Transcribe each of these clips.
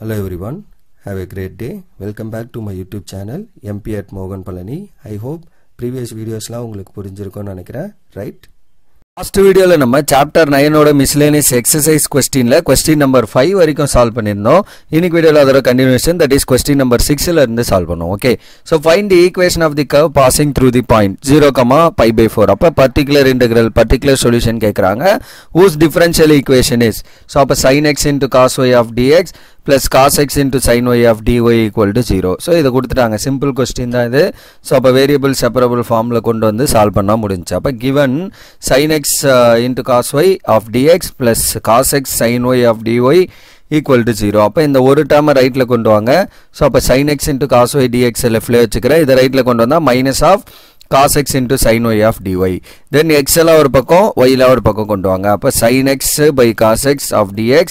Hello everyone, have a great day. Welcome back to my YouTube channel MP at Mogan Palani. I hope previous videos la உங்களுக்கு புரிஞ்சிருக்கும்னு நினைக்கிறேன், right? Last video la நம்ம chapter 9 ஓட miscellaneous exercise question la question number 5 வரைக்கும் solve பண்ணிருந்தோம். இன்னைக்கு வீடியோல அதோட continuation, that is question number 6 ல இருந்து solve பண்ணுவோம். Okay, so find the equation of the curve passing through the point 0, pi by 4. அப்ப particular integral, particular solution கேக்குறாங்க. Whose differential equation is? So அப்ப sin x into cos y of dx plus cos x into sin y of dy equal to 0. So இத கொடுத்துட்டாங்க, simple question தான் இது. So அப்ப variable separable formula கொண்டு வந்து solve பண்ணா முடிஞ்சுச்சு. அப்ப given sin x into cos y of dx plus cos x sin y of dy equal to 0. அப்ப இந்த ஒரு term ரைட்ல கொண்டு வாங்க. So அப்ப sin x into cos y dx லெஃப்ட்ல வச்சுக்கிறேன். இத ரைட்ல கொண்டு வந்தா minus of cos x into sin y of dy. Then x la ஒரு பக்கம் y la ஒரு பக்கம் கொண்டு வாங்க. அப்ப sin x by cos x of dx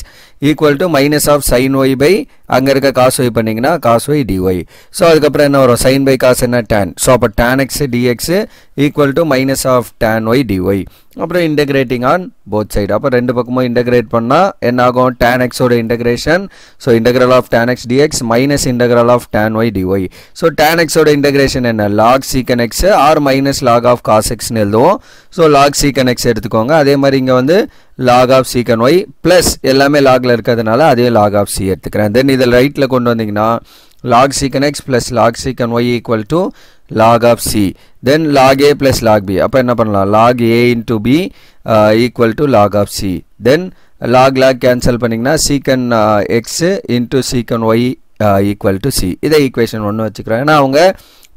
equal to minus of sin y by அங்க இருக்க cos y பண்ணீங்கன்னா cos y dy. So அதுக்கு அப்புறம் என்ன வரும்? sin by cos என்ன tan. So அப்ப tan x dx equal to minus of tan y dy. அப்புறம் integrating on both side. அப்ப ரெண்டு பக்கமும் integrate பண்ணா என்ன ஆகும்? tan x ஓட integration. So integral of tan x dx minus integral of tan y dy. So tan x ஓட integration என்ன? log secant x or minus log of cos x னு எழுதுவோம். So log secant x எடுத்துக்கோங்க. அதே மாதிரி இங்க வந்து log of secant y plus எல்லாமே logல இருக்கிறதுனால அதே log of c எடுத்துக்கிறேன். Then இதில் ரைட்ல கொண்டு வந்தீங்கன்னா log secant x plus log secant y equal to log of c. Then log a plus log b. அப்ப என்ன பண்ணலாம்? log a into b equal to log of c. Then log cancel பண்ணீங்கன்னா secant x into secant y equal to c. இதை equation 1 வச்சுக்கிறேன். ஏன்னா அவங்க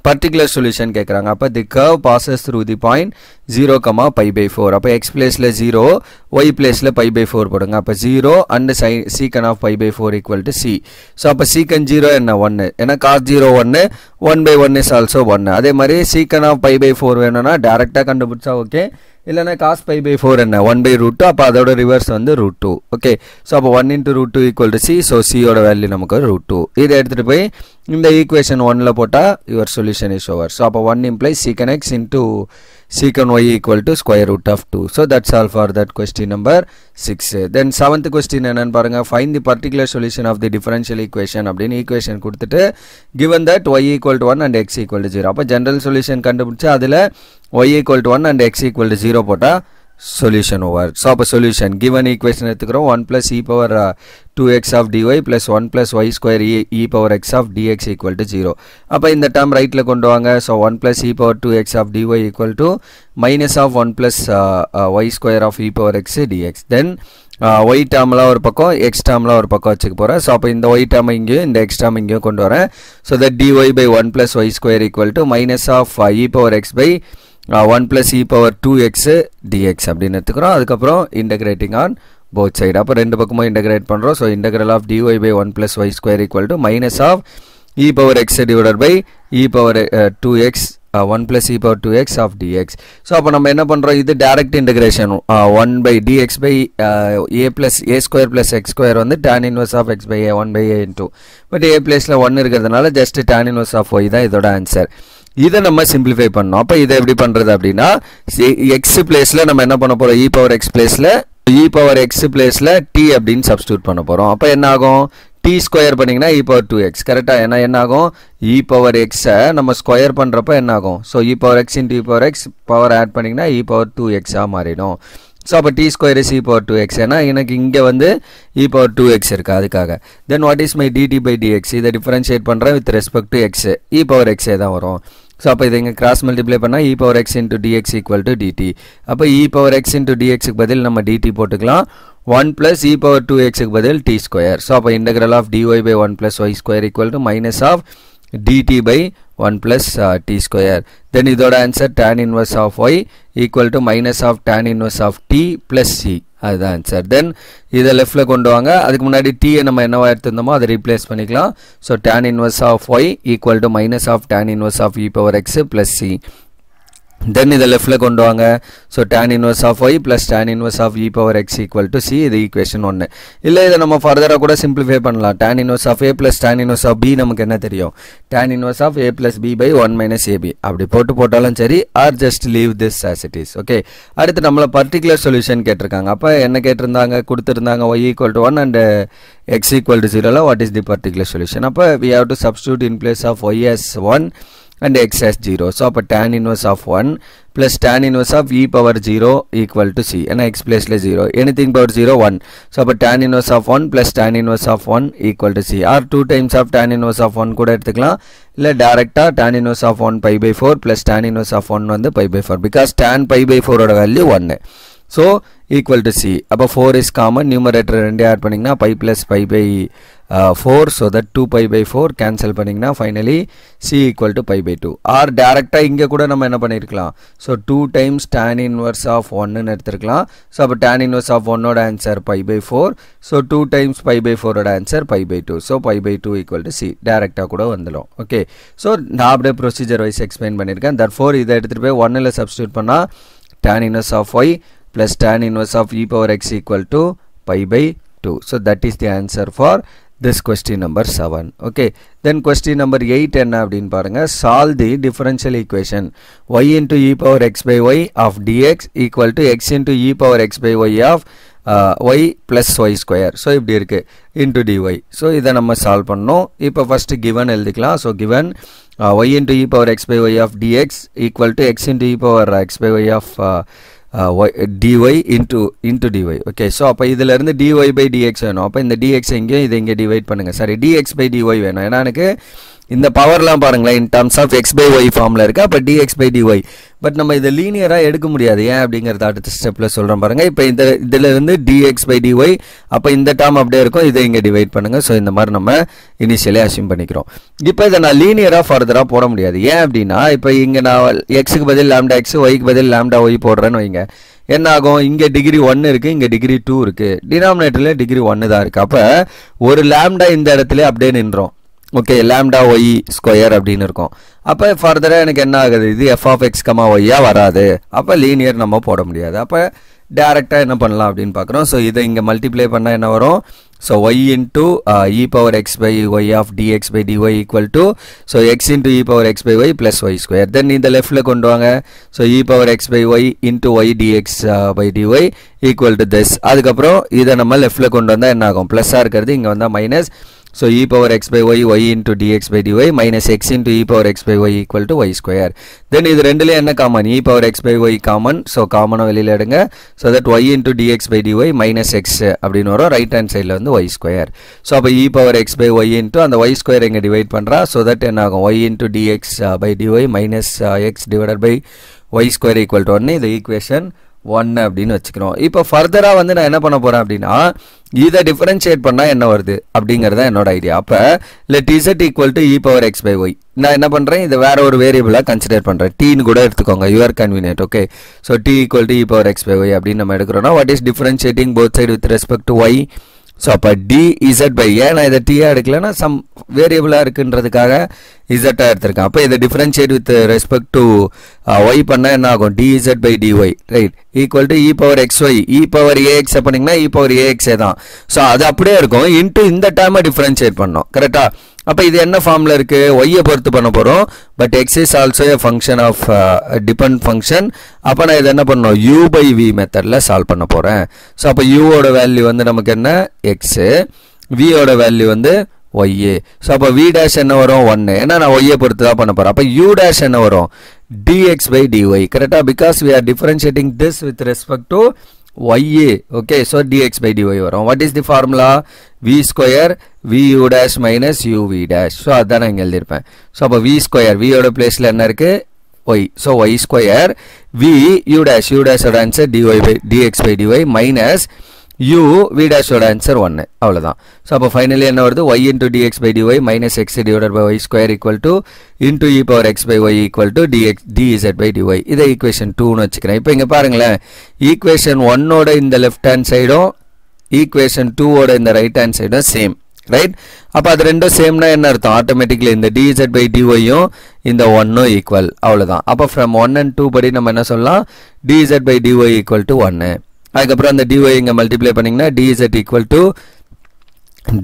particular solution கேக்குறாங்க. அப்ப the curve passes through the point 0, pi by 4. அப்ப x place ல 0, y place ல pi by 4 போடுங்க. அப்ப 0 and secant of pi by 4 equal to c. So அப்ப secant 0 என்ன 1. ஏன்னா cos 0 1, 1 by 1 is also 1. அதே மாதிரி secant of pi by 4 வேணும்னா டைரக்டா கண்டுபிடிச்சா ஓகே. இல்லனா cos pi by 4 என்ன 1 by root 2. அப்ப அதோட ரிவர்ஸ் வந்து root 2. ஓகே, சோ அப்ப 1 into root 2 equal to c. So c ஓட வேல்யூ நமக்கு root 2. இத எடுத்துட்டு போய் இந்த ஈக்குவேஷன் 1 ல போட்டா your solution is over. So அப்ப 1 implies secant x into secant y equal to square root of 2. So that's all for that question number 6. Then 7th question என்னன்னு பாருங்க. Find the particular solution of the differential equation அப்படின்னு equation கொடுத்துட்டு given that y equal to 1 and x equal to 0. அப்ப general solution கண்டுபிடிச்சு அதுல y equal to 1 and x equal to 0 போட்டா solution over. So அப்ப solution given equation எடுத்துக்கிறோம் 1 plus e power 2x of dy plus 1 plus y square e power x of dx equal to 0. அப்ப இந்த term rightல கொண்டு வாங்க. So 1 plus e power 2x of dy equal to minus of 1 plus y square of e power x dx. Then y term la ஒரு பக்கம் x term la ஒரு பக்கம் வச்சுக்க போறேன். So அப்ப இந்த y term இங்கேயும் இந்த x term இங்கேயும் கொண்டு வரேன். So that dy by 1 plus y square equal to minus of e power x by 1 plus e power 2x dx அப்படின்னு எடுத்துக்கிறோம். அதுக்கப்புறம் integrating on both side. அப்ப ரெண்டு பக்கமும் integrate பண்றோம். So integral of dy by 1 plus y square equal to minus of e power x divided by e power 2x 1 plus e power 2x of dx. So அப்ப நம்ம என்ன பண்றோம்? இது direct integration 1 by dx by a plus a square plus x square வந்து tan inverse of x by a 1 by a into. But a place ல 1 இருக்கிறதுனால just tan inverse of y தான் இதோட ஆன்சர். இதை நம்ம சிம்பிளிஃபை பண்ணோம். அப்ப இதை எப்படி பண்றது அப்படின்னா x பிளேஸ்ல நம்ம என்ன பண்ண போறோம்? e power x பிளேஸ்ல e power x பிளேஸ்ல t அப்படின்னு சப்ஸ்டிட்யூட் பண்ண போறோம். அப்ப என்ன ஆகும்? t ஸ்கொயர் பண்ணீங்கன்னா e power 2x கரெக்ட்டா. ஏன்னா என்ன ஆகும்? e power x நம்ம ஸ்கொயர் பண்றப்ப என்ன ஆகும்? So e power x into e power x power add பண்ணீங்கன்னா e power 2x ஆ மாறிடும். So அப்ப t square is e power 2x. ஏன்னா எனக்கு இங்க வந்து e power 2x இருக்கு அதுக்காக. Then what is my dt by dx? இதை டிஃபரன்ஷியேட் பண்றேன் with respect to x. e power x தான் வரும். So அப்ப இதை இங்க கிராஸ் மல்டிப்ளை பண்ணா e power x into dx equal to dt. அப்ப e power x into dx க்கு பதில் நம்ம dt போட்டுக்கலாம். 1 plus e power 2x க்கு பதில் t square. So அப்ப integral of dy by 1 plus y square equal to minus of dt by 1 plus t square. Then இதோட answer tan inverse of y equal to minus of tan inverse of t plus c. அதுதான் answer. Then இதை லெஃப்ட்ல கொண்டு வாங்க. அதுக்கு முன்னாடி t நம்ம என்னவா எடுத்துந்தோமோ அதை ரீப்ளேஸ் பண்ணிக்கலாம். So tan inverse of y equal to minus of tan inverse of e power x plus c. then இதை லெஃப்டில் கொண்டு வாங்க. So tan inverse of y plus tan inverse of e power x equal to c. இது equation 1. இல்லை இதை நம்ம ஃபர்தராக கூட சிம்பிளிஃபை பண்ணலாம். tan inverse of a plus tan inverse of b நமக்கு என்ன தெரியும், tan inverse of a plus b by 1 minus ab. அப்படி போட்டாலும் சரி, or just leave this as it is. Okay, அடுத்து நம்மளை பர்டிகுலர் சொல்யூஷன் கேட்டிருக்காங்க. அப்போ என்ன கேட்டிருந்தாங்க, கொடுத்துருந்தாங்க y equal to 1 and x equal to 0. what is the particular solution? அப்போ we have to substitute in place of y as 1 and x as 0. So அப்போ tan inverse of 1 plus tan inverse of e power 0 equal to c. ஏன்னா x place 0, anything power 0 1. So அப்போ tan inverse of 1 plus tan inverse of 1 equal to c, or 2 times of tan inverse of 1 கூட எடுத்துக்கலாம். இல்லை டைரக்டா tan inverse of 1 pi by 4 plus tan inverse of 1 வந்து pi by 4, because tan pi by 4 ஓட value 1. So equal to c. அப்போ 4 is common, numerator 2 add பண்ணிங்கன்னா pi plus pi by 4, so that 2 pi by 4 cancel பண்ணிங்கன்னா finally c equal to pi by 2. or directா இங்க கூட நம்ம என்ன பண்ணிருக்கலாம், so 2 times tan inverse of 1 ன்னு எடுத்துக்கலாம். so அப்போ tan inverse of 1 ஓட answer pi by 4, so 2 times pi by 4 ஓட answer pi by 2, so pi by 2 equal to c. directா கூட வந்துடும். ஓகே, so நான் அப்படியே ப்ரொசீஜர் வைஸ் எக்ஸ்பிளைன் பண்ணியிருக்கேன். therefore இதை எடுத்துட்டு போய் 1ல சப்ஸ்டியூட் பண்ணா tan inverse of y plus tan inverse of e power x equal to pi by 2. So that is the answer for this question number 7. Okay, then question number 8 என்ன அப்படின்னு பாருங்க. solve the differential equation y into e power x by y of dx equal to x into e power x by y of y plus y square. so இப்படி இருக்கு into dy. so இதை நம்ம solve பண்ணோம். இப்போ first given எழுதிக்கலாம். so given y into e power x by y of dx equal to x into e power x by y of dy into dy. okay, so அப்போ இதில் இருந்து dy by dx வேணும். அப்போ இந்த dx எங்கேயும் இதை இங்கே டிவைட் பண்ணுங்க. சரி, dx by dy வேணும். ஏன்னா எனக்கு இந்த பவர்லாம் பாருங்களேன் in terms of x by y ஃபார்மில் இருக்கு. அப்போ dx by dy. பட் நம்ம இதை லீனியராக எடுக்க முடியாது. ஏன் அப்படிங்கிறத அடுத்த ஸ்டெப்பில் சொல்கிறோம் பாருங்க. இப்போ இதில் இருந்து dx by dy, அப்போ இந்த டேர்ம் அப்படியே இருக்கும், இதை இங்கே டிவைட் பண்ணுங்க. ஸோ இந்த மாதிரி நம்ம இனிஷியலே அசியூம் பண்ணிக்கிறோம். இப்போ இதை நான் லீனியராக ஃபர்தராக போட முடியாது. ஏன் அப்படின்னா இப்போ இங்கே நான் எக்ஸுக்கு பதில் லாம்டா எக்ஸ், ஒய்க்கு பதில் லாம்டா ஒய் போடுறேன்னு வைங்க. என்ன ஆகும், இங்கே டிகிரி 1 இருக்கு, இங்கே டிகிரி 2 இருக்கு, டினாமினேட்டரில் டிகிரி 1 தான் இருக்கு. அப்போ ஒரு லாம்டா இந்த இடத்துல அப்படியே நின்றோம். ஓகே, லாம்டா ஒய் ஸ்கொயர் அப்படின்னு இருக்கும். அப்போ ஃபர்தராக எனக்கு என்ன ஆகுது, இது எஃப் ஆஃப் எக்ஸ் கமா ஒய்யா வராது. அப்போ லீனியர் நம்ம போட முடியாது. அப்போ டேரெக்டாக என்ன பண்ணலாம் அப்படின்னு பார்க்குறோம். ஸோ இதை இங்கே மல்டிப்ளை பண்ணால் என்ன வரும், so y into e power x by y of dx by dy equal to so x into e power x by y plus y square. Then இந்த லெஃப்ட்டில் கொண்டு வாங்க. So e power x by y into y dx by dy equal to this. அதுக்கப்புறம் இதை நம்ம லெஃப்ட்டில் கொண்டு வந்தால் என்ன ஆகும், ப்ளஸ்ஸாக இருக்கிறது இங்கே வந்தால் minus. So e power x by y, y into dx by dy minus x into e power x by y equal to y square. Then இது ரெண்டுல என்ன common, e power x by y common. So காமனை வெளியில எடுங்க. So that y into dx by dy minus x அப்படின்னு வரும். Right hand சைடில் வந்து y square. So அப்போ e power x by y into அந்த y square எங்க டிவைட் பண்றா. So that என்ன ஆகும், y into dx by dy minus x divided by y square equal to 1. இது ஈக்குவேஷன் 1 அப்படின்னு வச்சுக்கிறோம். இப்போ ஃபர்தராக வந்து நான் என்ன பண்ண போறேன் அப்படின்னா, இதை டிஃபரன்ஷியேட் பண்ணால் என்ன வருது அப்படிங்கிறத என்னோட ஐடியா. அப்போ let z equal to e power x by y. நான் என்ன பண்ணுறேன், இதை வேற ஒரு வேரியபிளாக கன்சிடர் பண்ணுறேன். டீன்னு கூட எடுத்துக்கோங்க, your convenient. Okay, so t equal to e power x by y அப்படின்னு நம்ம எடுக்கிறோம்னா, what is differentiating both side with respect to y. So அப்போ dz by ஏன் நான் இதை டீயாக எடுக்கலன்னா சம் வேரியபிளாக இருக்குன்றதுக்காக இசட்டாக எடுத்திருக்கேன். அப்போ இதை differentiate with respect to y பண்ணால் என்ன ஆகும், dz by dy right equal to e power x y. E power a x பண்ணிங்கன்னா இ பவர் ஏஎக்ஸே தான். ஸோ அது அப்படியே இருக்கும். இன்ட்டு இந்த டேர்மை டிஃபரன்ஷியேட் பண்ணோம். கரெக்டா? அப்போ இது என்ன ஃபார்மில் இருக்கு, ஒய்யை பொறுத்து பண்ண போகிறோம். But x is also a function of depend function. அப்போ நான் இதை என்ன பண்ணணும், யூ பை வி மெத்தடில் சால்வ் பண்ண போகிறேன். ஸோ அப்போ யூவோட வேல்யூ வந்து நமக்கு என்ன எக்ஸு, வியோட வேல்யூ வந்து ஒய்ஏ. ஸோ அப்போ வி டேஷ் என்ன வரும் 1, ஏன்னா நான் ஒய்யை பொறுத்து தான் பண்ண போகிறேன். அப்போ யூ டேஷ் என்ன வரும், dx by dy. கரெக்டாக? Because we are differentiating this with respect to YA. okay, so dx by dy வரும். what is the formula, v square v u dash minus u v dash. so அதான் நான் இங்கே எழுதியிருப்பேன். so அப்போ v square, v ஓட பிளேஸில் என்ன இருக்கு, y. so y square v u dash ஓட answer dy by dx by dy minus u v dash ஓட ஆன்சர் 1. அவ்வளோதான். ஸோ அப்போ ஃபைனலி என்ன வருது, y into dx by dy minus x divided by y square equal to into e power x by y equal to dz by dy. இதை equation 2ன்னு வச்சுக்கிறேன். இப்போ இங்கே பாருங்களேன், ஈக்குவேஷன் 1ஓட இந்த லெஃப்ட் ஹேண்ட் சைடும் ஈக்குவேஷன் 2ஓட இந்த ரைட் ஹேண்ட் சைடும் same. Right. அப்போ அது ரெண்டும் சேம்னா என்ன அர்த்தம்? ஆட்டோமேட்டிக்லி இந்த dz by dyயும் இந்த 1 ஈக்குவல், அவ்வளோதான். அப்போ ஃப்ரம் 1 and 2 படி நம்ம என்ன சொல்லலாம்? dz by dy equal to 1. அதுக்கப்புறம் அந்த dy இங்கே மல்டிப்ளை பண்ணிங்கன்னா dz equal to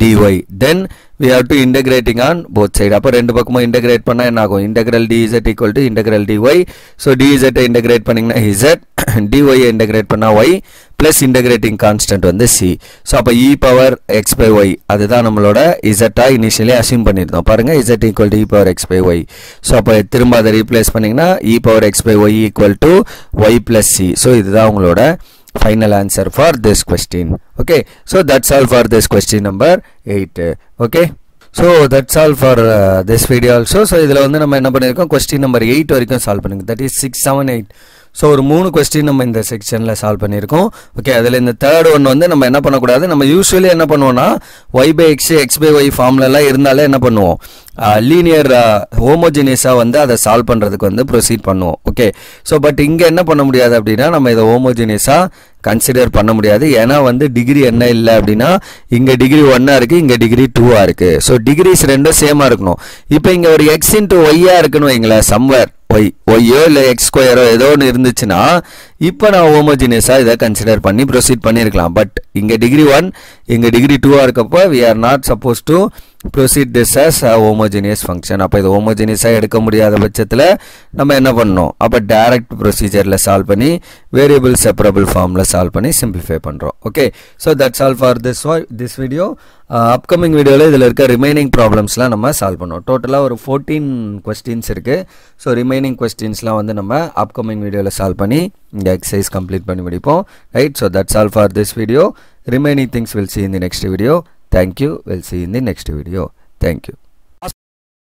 dy. Then we have to integrating on both side. அப்போ ரெண்டு பக்கமும் இன்டகிரேட் பண்ணால் என்ன ஆகும்? Integral dz equal to integral dy. So dz integrate பண்ணிங்கன்னா z, dy இன்டகிரேட் பண்ணால் y, ப்ளஸ் இன்டகிரேட்டிங் கான்ஸ்டன்ட் வந்து c. ஸோ அப்போ e power x by y அதுதான் நம்மளோட z இனிஷியலி அசியூம் பண்ணியிருந்தோம். பாருங்கள் z equal to e power x by y. So அப்போ திரும்ப அதை ரீப்ளேஸ் பண்ணிங்கன்னா e power x by y equal to y plus c. So இதுதான் உங்களோட final answer for this question. Okay, so that's all for this question number 8. Okay, so that's all for this video also. So இதில் வந்து நம்ம என்ன பண்ணியிருக்கோம்? question number 8 வரைக்கும் solve பண்ணிருக்கோம். that is 6, 7, 8. So ஒரு 3 கொஸ்டின் நம்ம இந்த செக்ஷனில் சால்வ் பண்ணியிருக்கோம். ஓகே, அதில் இந்த தேர்ட் ஒன் வந்து நம்ம என்ன பண்ணக்கூடாது? நம்ம யூஸ்வலி என்ன பண்ணுவோம்னா y by x, x by y ஃபார்ம்லலாம் இருந்தாலே என்ன பண்ணுவோம்? லீனியர் ஹோமோஜினியஸாக வந்து அதை சால்வ் பண்ணுறதுக்கு வந்து ப்ரொசீட் பண்ணுவோம். ஓகே, ஸோ பட் இங்கே என்ன பண்ண முடியாது அப்படின்னா நம்ம இதை ஹோமோஜினியஸாக கன்சிடர் பண்ண முடியாது. ஏன்னா வந்து டிகிரி என்ன இல்லை அப்படின்னா இங்கே டிகிரி 1 இருக்குது, இங்கே டிகிரி 2 இருக்குது. ஸோ டிகிரிஸ் ரெண்டும் சேமாக இருக்கணும். இப்போ இங்கே ஒரு x into y இருக்குன்னு வைங்களேன், சம்வேர் ஒய்யோ இல்லை எக்ஸ் ஸ்கொயரோ ஏதோ ஒன்று இருந்துச்சுன்னா இப்போ நான் ஹோமோஜினியஸாக இதை கன்சிடர் பண்ணி ப்ரொசீட் பண்ணியிருக்கலாம். பட் இங்கே டிகிரி 1 இங்கே டிகிரி 2 இருக்கப்போ we are not suppose to proceed this as a homogeneous function. அப்போ இது ஹோமோஜினியஸாக எடுக்க முடியாத பட்சத்தில் நம்ம என்ன பண்ணணும்? அப்போ டைரக்ட் ப்ரொசீஜரில் சால்வ் பண்ணி வேரியபிள் செப்பரபிள் ஃபார்மில் சால்வ் பண்ணி சிம்பிளிஃபை பண்ணுறோம். Okay, so that's all for this video. Upcoming வீடியோவில் இதில் இருக்க ரிமைனிங் ப்ராப்ளம்ஸ்லாம் நம்ம சால்வ் பண்ணுவோம். டோட்டலாக ஒரு 14 கொஸ்டின்ஸ் இருக்குது. ஸோ ரிமைனிங் கொஸ்டின்ஸ்லாம் வந்து நம்ம அப்கமிங் வீடியோவில் சால்வ் பண்ணி இந்த எக்ஸசைஸ் கம்ப்ளீட் பண்ணி முடிப்போம். Right, so that's all for this video. Remaining things we'll see in the next video. Thank you. We'll see in the next video. Thank you.